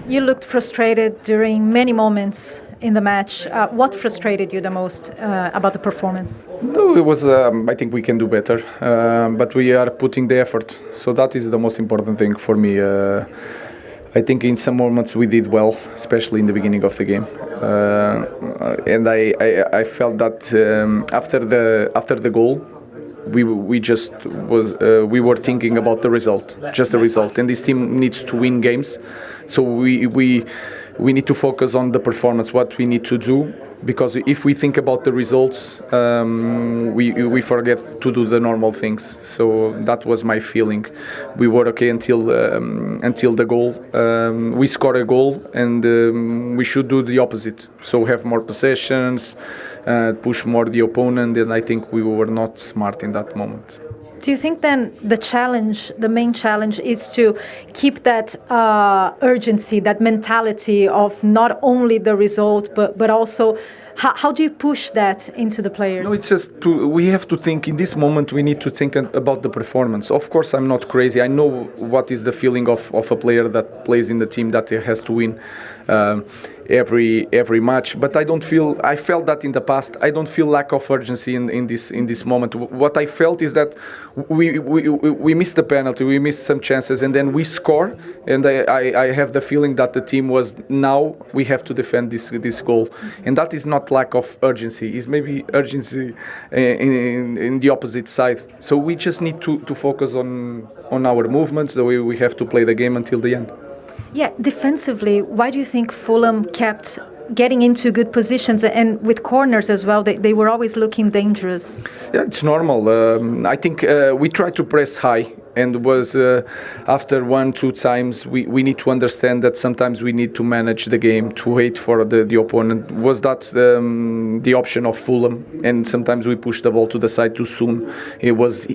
You looked frustrated during many moments in the match. What frustrated you the most about the performance? No, it was. I think we can do better, but we are putting the effort. So that is the most important thing for me. I think in some moments we did well, especially in the beginning of the game, and I felt that after the goal. We were thinking about the result, just the result, and this team needs to win games, so we need to focus on the performance, what we need to do, because if we think about the results, we forget to do the normal things. So that was my feeling. We were okay until the goal. We scored a goal, and we should do the opposite. So have more possessions, push more the opponent, and I think we were not smart in that moment. Do you think then the main challenge is to keep that urgency, that mentality of not only the result, but also how do you push that into the players? No, it's just we have to think in this moment. We need to think about the performance. Of course, I'm not crazy. I know what is the feeling of a player that plays in the team that has to win every match. But I felt that in the past. I don't feel lack of urgency in this moment. What I felt is that we missed the penalty, we missed some chances, and then we score. And I have the feeling that the team was, now we have to defend this goal, and that is not lack of urgency. It's maybe urgency in the opposite side. So we just need to focus on our movements, the way we have to play the game until the end. Yeah, defensively, why do you think Fulham kept getting into good positions, and with corners as well, they were always looking dangerous? Yeah, it's normal. I think we tried to press high, and was after 1-2 times we need to understand that sometimes we need to manage the game, to wait for the opponent. Was that the option of Fulham? And sometimes we push the ball to the side too soon. It was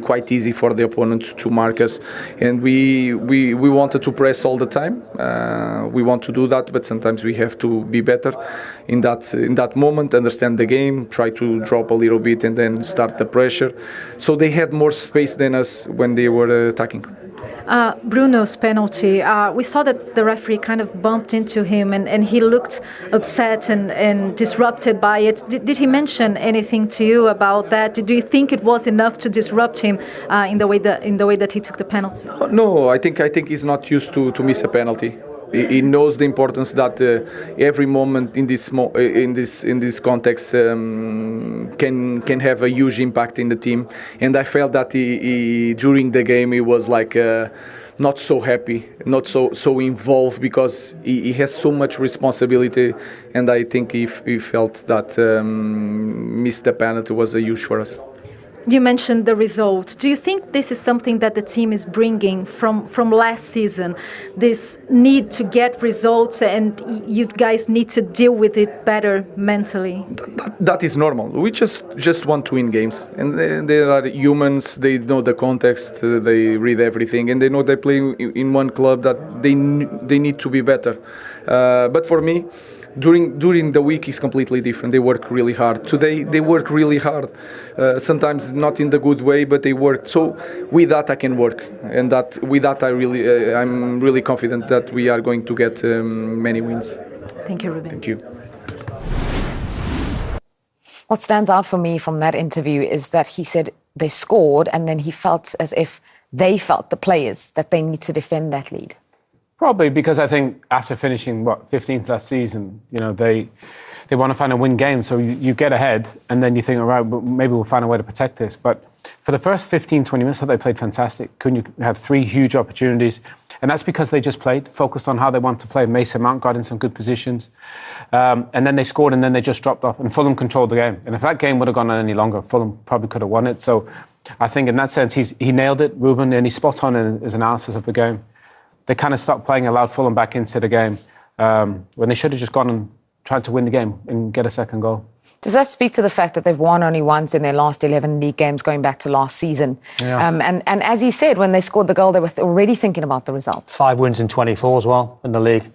quite easy for the opponent to mark us, and we wanted to press all the time. We want to do that, but sometimes we have to be better in that moment, understand the game, try to drop a little bit, and then start the pressure. So they had more space than us when they were attacking. Bruno's penalty, we saw that the referee kind of bumped into him, and he looked upset and disrupted by it. Did he mention anything to you about that? Do you think it was enough to disrupt him in the way that he took the penalty? No, I think he's not used to miss a penalty. He knows the importance that every moment in this context can have a huge impact in the team, and I felt that he during the game he was like not so happy, not so involved, because he has so much responsibility, and I think he felt that miss the penalty was a huge for us. You mentioned the result. Do you think this is something that the team is bringing from last season? This need to get results, and you guys need to deal with it better mentally? That is normal. We just want to win games, and they are humans. They know the context. They read everything, and they know they play in one club that they need to be better. But for me, during the week is completely different. They work really hard. Today they work really hard. Sometimes not in the good way, but they work. So with that I can work, and with that I'm really confident that we are going to get many wins. Thank you, Ruben. Thank you. What stands out for me from that interview is that he said they scored, and then he felt as if they felt, the players, that they need to defend that lead. Probably because I think after finishing 15th last season, they want to find a win game. So you get ahead, and then you think, all right, maybe we'll find a way to protect this. But for the first 15, 20 minutes, they played fantastic. You had 3 huge opportunities, and that's because they just played, focused on how they want to play. Mason Mount got in some good positions, and then they scored, and then they just dropped off, and Fulham controlled the game. And if that game would have gone on any longer, Fulham probably could have won it. So I think in that sense, he nailed it, Ruben, and he's spot on in his analysis of the game. They kind of stopped playing, allowed Fulham back into the game when they should have just gone and tried to win the game and get a second goal. Does that speak to the fact that they've won only once in their last 11 league games going back to last season? Yeah. And as he said, when they scored the goal, they were already thinking about the result. 5 wins in 24 as well in the league.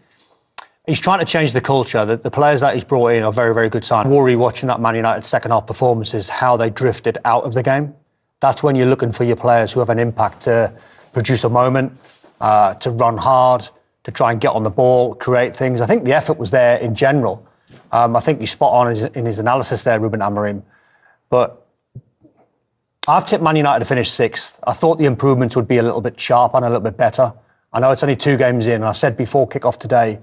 He's trying to change the culture. The players that he's brought in are very, very good signs. Worry watching that Man United second half performances, how they drifted out of the game. That's when you're looking for your players who have an impact to produce a moment, to run hard, to try and get on the ball, create things. I think the effort was there in general. I think you're spot on in his analysis there, Ruben Amorim. But I've tipped Man United to finish 6th. I thought the improvements would be a little bit sharper and a little bit better. I know it's only 2 games in, and I said before kick-off today,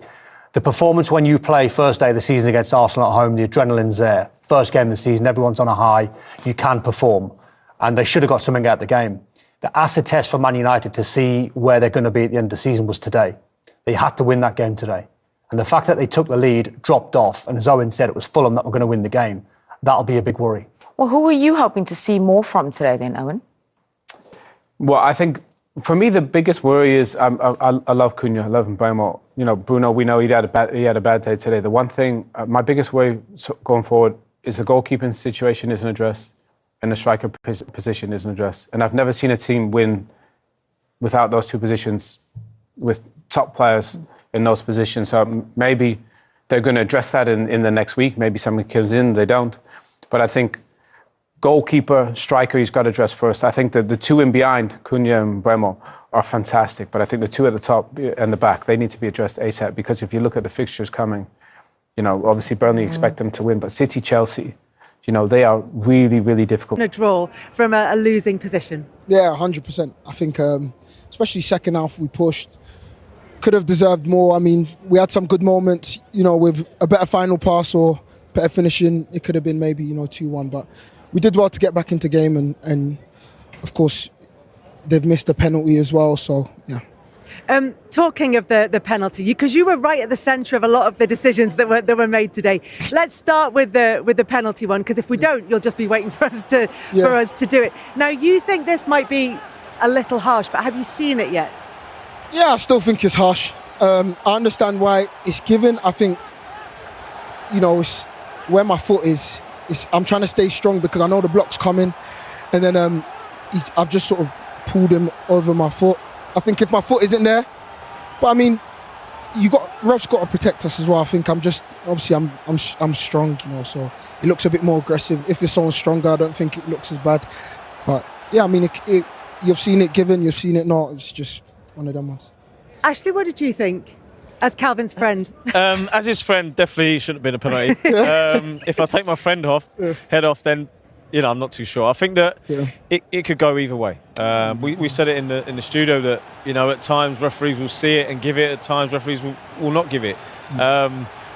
the performance when you play first day of the season against Arsenal at home, the adrenaline's there. First game of the season, everyone's on a high. You can perform. And they should have got something out of the game. The acid test for Man United to see where they're going to be at the end of the season was today. They had to win that game today. And the fact that they took the lead, dropped off, and as Owen said, it was Fulham that were going to win the game, that'll be a big worry. Well, who were you hoping to see more from today then, Owen? Well, I think for me the biggest worry is I love Cunha, I love Bruno. You know, Bruno, we know he had a bad day today. The one thing, my biggest worry going forward is the goalkeeping situation isn't addressed and the striker position isn't addressed. And I've never seen a team win without those 2 positions, with top players in those positions. So maybe they're going to address that in the next week. Maybe somebody comes in, they don't. But I think goalkeeper, striker, he's got to address first. I think that the 2 in behind, Cunha and Bremo, are fantastic. But I think the 2 at the top and the back, they need to be addressed ASAP. Because if you look at the fixtures coming, you know, obviously Burnley expect them to win. But City, Chelsea, you know, they are really, really difficult. A draw from a losing position. Yeah, 100%. I think, especially second half, we pushed. Could have deserved more. I mean, we had some good moments, you know, with a better final pass or better finishing. It could have been maybe, you know, 2-1. But we did well to get back into game, and of course, they've missed a penalty as well. So, yeah. Talking of the penalty, because you were right at the centre of a lot of the decisions that were made today. Let's start with the penalty one, because if we don't, you'll just be waiting for us to do it. Now, you think this might be a little harsh, but have you seen it yet? Yeah, I still think it's harsh. I understand why it's given. I think, you know, it's where my foot is. I'm trying to stay strong because I know the block's coming, and then I've just sort of pulled him over my foot. I think if my foot isn't there, but I mean, refs got to protect us as well. I think I'm strong, you know, so it looks a bit more aggressive. If it's someone stronger, I don't think it looks as bad. But yeah, I mean, you've seen it given, you've seen it not. It's just one of them ones. Ashley, what did you think? As Calvin's friend. As his friend, definitely shouldn't have been a penalty. If I take my friend head off, then, you know, I'm not too sure. I think that it could go either way. We said it in the studio that, you know, at times referees will see it and give it. At times referees will not give it.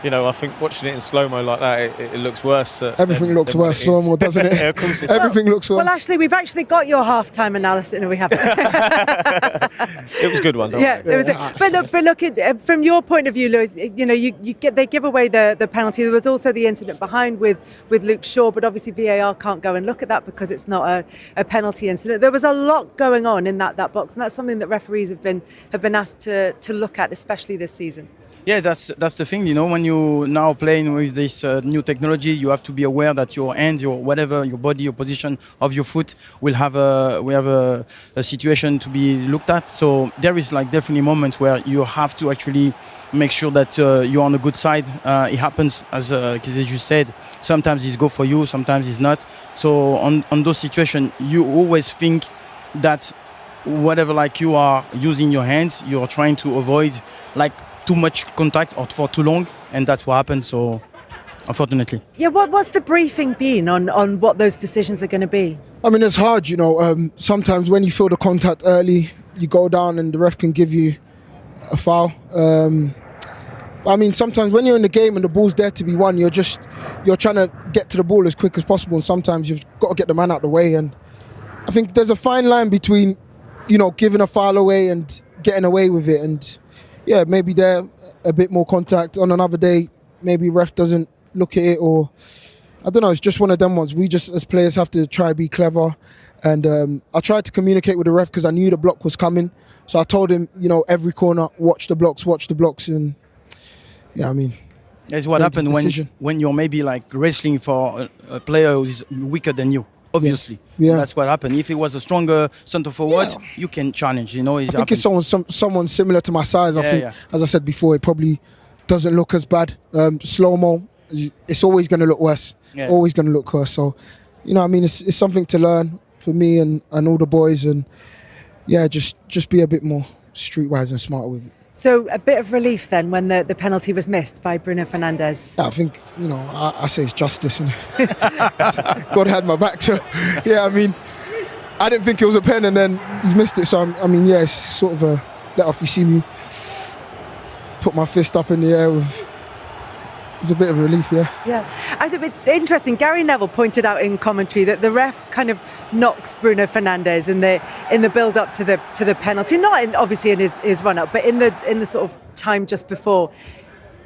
You know, I think watching it in slow-mo like that, it looks worse. Everything looks worse slow-mo, doesn't it? Yeah, of course it Everything looks worse. Well, Ashley, we've actually got your half-time analysis. No, we haven't. It was a good one, don't yeah, worry. But look, from your point of view, Lewis, you know, they give away the penalty. There was also the incident behind with Luke Shaw, but obviously VAR can't go and look at that because it's not a penalty incident. There was a lot going on in that box, and that's something that referees have been asked to look at, especially this season. Yeah, that's the thing, you know, when you're now playing with this new technology, you have to be aware that your hands, your whatever, your body, your position of your foot will have a situation to be looked at. So there is like definitely moments where you have to actually make sure that you're on the good side. It happens, as you said, sometimes it's go for you, sometimes it's not. So on those situations, you always think that whatever like you are using your hands, you're trying to avoid like too much contact or for too long, and that's what happened. So, unfortunately. Yeah, what's the briefing been on what those decisions are going to be? I mean, it's hard, you know. Sometimes when you feel the contact early, you go down and the ref can give you a foul. I mean, sometimes when you're in the game and the ball's there to be won, you're trying to get to the ball as quick as possible, and sometimes you've got to get the man out of the way. And I think there's a fine line between, you know, giving a foul away and getting away with it. And yeah, maybe there a bit more contact. On another day, maybe ref doesn't look at it, or I don't know. It's just one of them ones. We just as players have to try to be clever. And I tried to communicate with the ref because I knew the block was coming. So I told him, you know, every corner, watch the blocks, and yeah, I mean, that's what happened when you're maybe like wrestling for a player who's weaker than you. Obviously, yeah. That's what happened. If it was a stronger centre forward, you can challenge. You know, I think it's someone similar to my size. I think, as I said before, it probably doesn't look as bad. Slow-mo, it's always going to look worse. Yeah. Always going to look worse. So, you know, I mean, it's something to learn for me and all the boys, and yeah, just be a bit more streetwise and smart with it. So a bit of relief then when the penalty was missed by Bruno Fernandes. Yeah, I think, I say it's justice. God had my back. So, yeah, I mean, I didn't think it was a pen and then he's missed it. So, it's sort of a let off. You see me put my fist up in the air it's a bit of relief, yeah. Yeah, I think it's interesting. Gary Neville pointed out in commentary that the ref kind of knocks Bruno Fernandes in the build-up to the penalty, not obviously in his run-up, but in the sort of time just before.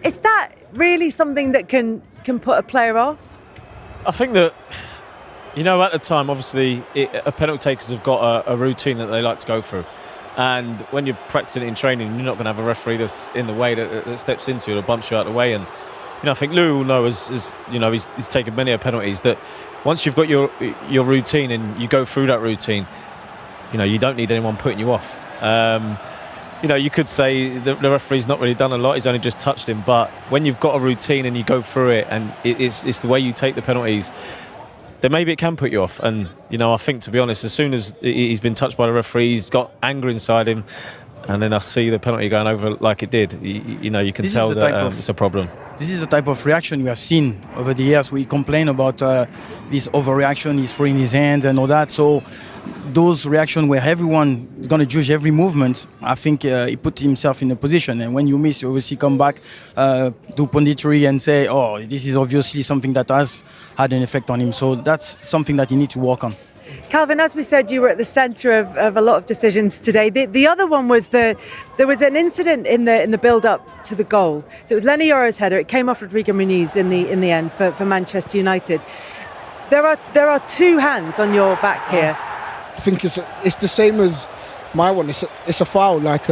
Is that really something that can put a player off? I think that, at the time, obviously, a penalty takers have got a routine that they like to go through. And when you're practicing it in training, you're not going to have a referee that's in the way that steps into it or bumps you out of the way. And I think Lou will know, as he's taken many penalties, that once you've got your routine and you go through that routine, you don't need anyone putting you off. You could say the referee's not really done a lot; he's only just touched him. But when you've got a routine and you go through it, and it's the way you take the penalties, then maybe it can put you off. And I think, to be honest, as soon as he's been touched by the referee, he's got anger inside him. And then I see the penalty going over like it did. You can tell that it's a problem. This is the type of reaction we have seen over the years. We complain about this overreaction, he's throwing his hands and all that. So those reactions where everyone is going to judge every movement, I think he put himself in a position. And when you miss, you obviously come back to punditry and say, oh, this is obviously something that has had an effect on him. So that's something that you need to work on. Calvin, as we said, you were at the centre of a lot of decisions today. The other one was there was an incident in the build-up to the goal. So it was Lenny Yoro's header. It came off Rodrigo Muniz in the end for Manchester United. There are two hands on your back here. I think it's the same as my one. It's a foul. Like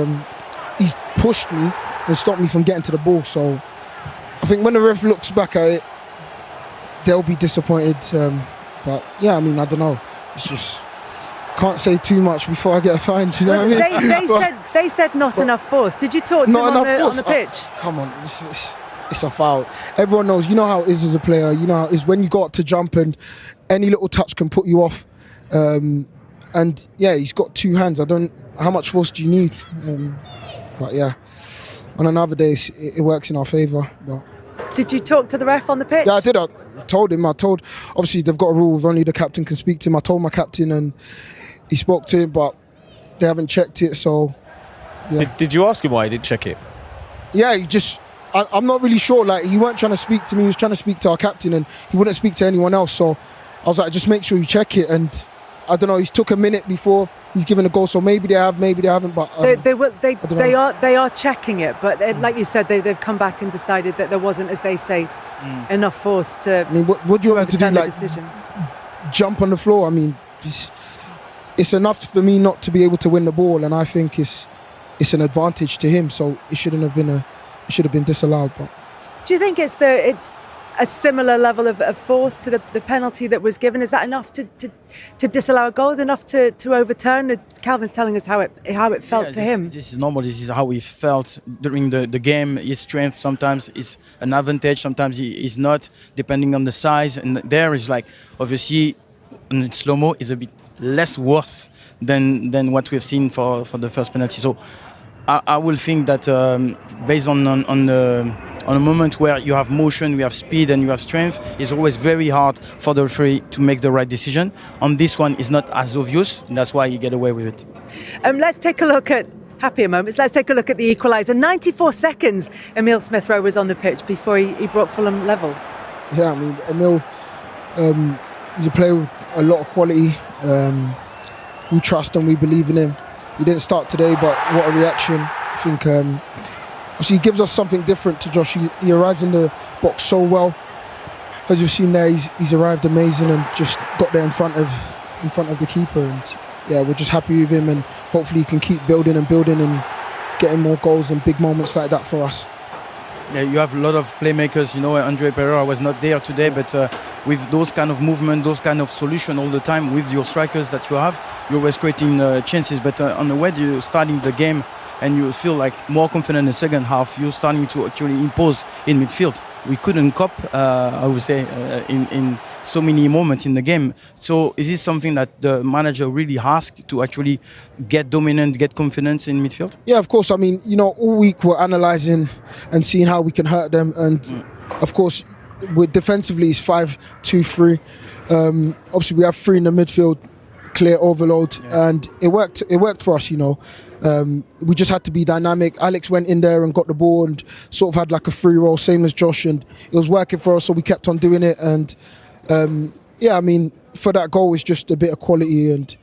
he's pushed me and stopped me from getting to the ball. So I think when the ref looks back at it, they'll be disappointed. But yeah, I don't know. It's just can't say too much before I get a fine. Do you know what I mean? They said not enough force. Did you talk to him on the pitch? Come on, it's a foul. Everyone knows. You know how it is as a player. You know how it is when you go up to jump and any little touch can put you off. And yeah, he's got two hands. How much force do you need? But yeah, on another day it works in our favour. But did you talk to the ref on the pitch? Yeah, I did. I told him. Obviously, they've got a rule where only the captain can speak to him. I told my captain and he spoke to him, but they haven't checked it. So, yeah. Did you ask him why he didn't check it? Yeah, I'm not really sure. Like, he weren't trying to speak to me. He was trying to speak to our captain and he wouldn't speak to anyone else. So I was like, just make sure you check it. And I don't know, he took a minute before he's given a goal. So maybe they have, maybe they haven't. But they are checking it. But like you said, they've come back and decided that there wasn't, as they say, enough force to. What do you want me to do? Like, jump on the floor? It's enough for me not to be able to win the ball, and I think it's an advantage to him. So it should have been disallowed. But do you think it's a similar level of force to the penalty that was given? Is that enough to disallow a goal? Is enough to overturn? Calvin's telling us how it felt to him. This is normal. This is how he felt during the game. His strength sometimes is an advantage, sometimes he is not, depending on the size. And there is obviously in slow-mo is a bit less worse than what we've seen for the first penalty. So I will think that based on a moment where you have motion, you have speed and you have strength, it's always very hard for the referee to make the right decision. On this one, it's not as obvious, and that's why you get away with it. Let's take a look at happier moments. Let's take a look at the equaliser. 94 seconds Emile Smith-Rowe was on the pitch before he brought Fulham level. Yeah, Emile, he's a player with a lot of quality. We trust and we believe in him. He didn't start today, but what a reaction. I think obviously he gives us something different to Josh. He arrives in the box so well. As you've seen there, he's arrived amazing and just got there in front of the keeper. And yeah, we're just happy with him, and hopefully he can keep building and getting more goals and big moments like that for us. Yeah, you have a lot of playmakers. Andre Pereira was not there today, but with those kind of movement, those kind of solution all the time with your strikers that you have, you're always creating chances. But on the way you're starting the game and you feel like more confident in the second half, you're starting to actually impose in midfield. We couldn't cope, I would say, in so many moments in the game. So is this something that the manager really asks to actually get dominant, get confidence in midfield? Yeah, of course. I mean, all week we're analysing and seeing how we can hurt them. And of course, with defensively, it's 5-2-3. Obviously, we have 3 in the midfield, clear overload, and it worked. It worked for us, we just had to be dynamic. Alex went in there and got the ball and sort of had like a free roll, same as Josh, and it was working for us, so we kept on doing it. And yeah, I mean, for that goal, it's just a bit of quality, and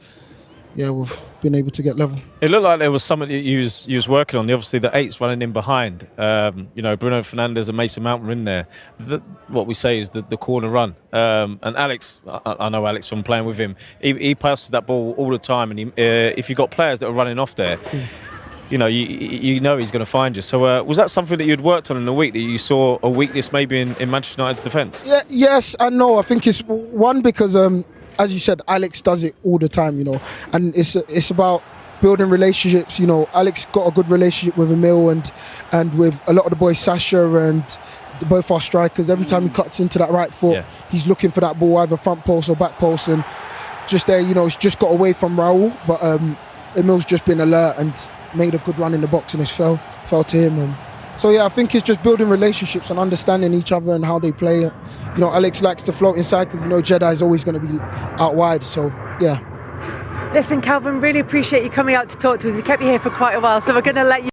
yeah, we've been able to get level. It looked like there was something that you was working on. Obviously, the 8's running in behind. Bruno Fernandes and Mason Mount were in there. What we say is the corner run. And Alex, I know Alex from playing with him. He passes that ball all the time. And if you've got players that are running off there, you know he's going to find you. So was that something that you'd worked on in the week, that you saw a weakness maybe in Manchester United's defence? Yeah, yes and no. I think it's one because as you said, Alex does it all the time, and it's about building relationships. Alex got a good relationship with Emil and with a lot of the boys, Sasha and both our strikers. Every time he cuts into that right foot, he's looking for that ball, either front post or back post, and just there, it's just got away from Raul, but Emil's just been alert and made a good run in the box, and it fell to him. So yeah, I think it's just building relationships and understanding each other and how they play. Alex likes to float inside because Jedi is always going to be out wide. So yeah. Listen, Calvin, really appreciate you coming out to talk to us. We kept you here for quite a while, so we're going to let you